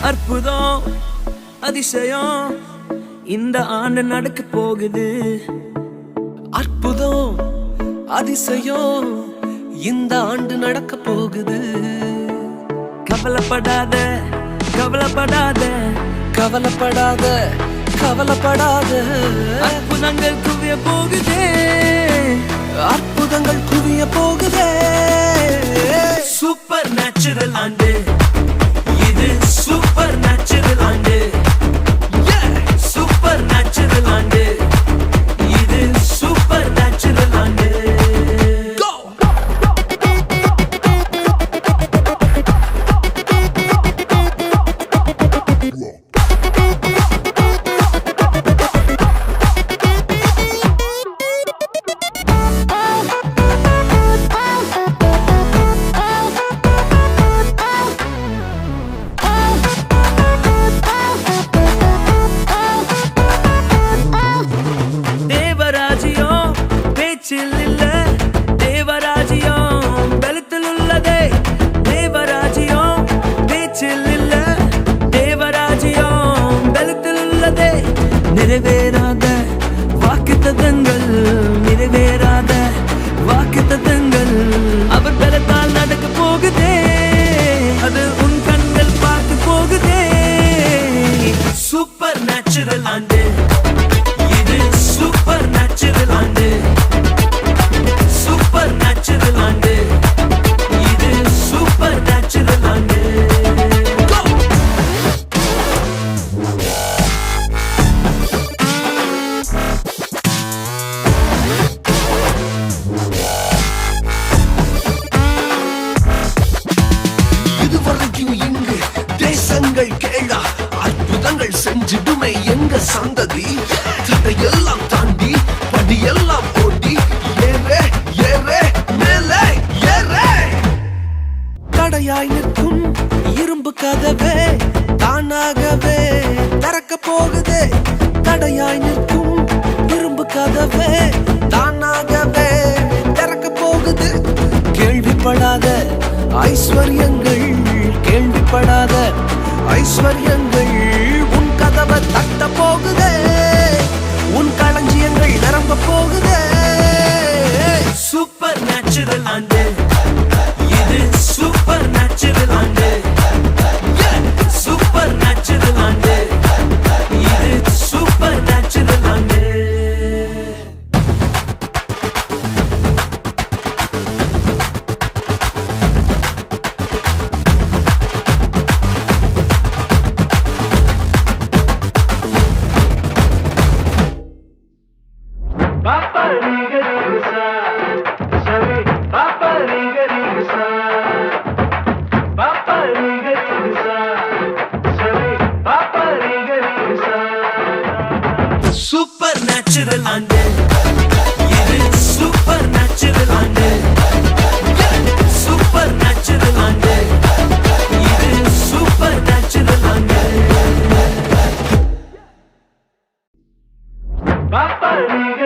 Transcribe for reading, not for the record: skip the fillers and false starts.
அற்புதம் அதிசயம் இந்த ஆண்டு நடக்க போகுது. அற்புதம் அதிசயம் இந்த ஆண்டு நடக்க போகுது. கவலைப்படாத கவலைப்படாத கவலைப்படாத கவலைப்படாத. அற்புதங்கள் குவிய போகுதே, அற்புதங்கள் குவிய போகுதே. சூப்பர் நேச்சுரல் ஆண்டு இது, சூப்பர் நேச்சுரல் ஆண்டு. சூப்பர் நேச்சுரல் ஆண்டு இது, சூப்பர் நேச்சுரல் ஆண்டு. இல்ல தேவராஜ்யம் பலத்தில் உள்ளதே, தேவராஜ்யம் பேச்சில் இல்ல தேவராஜ்யம் பலத்தில் உள்ளதே. நிறைவேறாத வாக்குத்தத்தங்கள், நிறைவேறாத வாக்குத்தத்தங்கள் அவர் பலத்தால் நடக்க போகுதே, அது உன் கண்கள் பார்த்து போகுதே. சூப்பர் நேச்சுரல் ஆண்டு இது, சூப்பர் நேச்சுரல் ஆண்டு. சூப்பர் நேச்சுரல் ஆண்டு இது, சூப்பர் நேச்சுரல் ஆண்டு. இதுவரைக்கும் இங்கு தேசங்கள் கேளா, அற்புதங்கள் செஞ்சிடுமே எங்க சந்ததி. தடையெல்லாம் தாண்டி படியெல்லாம் ஓடி ஏறே ஏறே மேலே ஏறே. தடையாய் நிற்கும் இரும்பு கதவே தானாகவே திறக்க போகுதே. தடையாய் நிற்கும் இரும்பு கதவே தானாகவே திறக்க போகுது. கேள்விப்படாத ஐஸ்வர்யங்கள், கேள்விப்படாத ஐஸ்வர்யங்கள் உன் கதவை தட்ட போகுதே, உன் களஞ்சியங்கள் நிரம்ப போகுதே. சூப்பர் நேச்சுரல் ஆண்டு இது, சூப்பர் நேச்சுரல் ஆண்டு. சூப்பர் நேச்சுரல் ஆண்டு இது, சூப்பர் நேச்சுரல் ஆண்டு. Papa Riga Riga Sa, Sabi Papa Riga Riga Sa, Papa Riga Riga Sa, Sabi Papa Riga Riga Sa. Super natural ஆண்டு இது, சூப்பர் நேச்சுரல் ஆண்டு. சூப்பர் நேச்சுரல் ஆண்டு இது, சூப்பர் நேச்சுரல் ஆண்டு. Papa Riga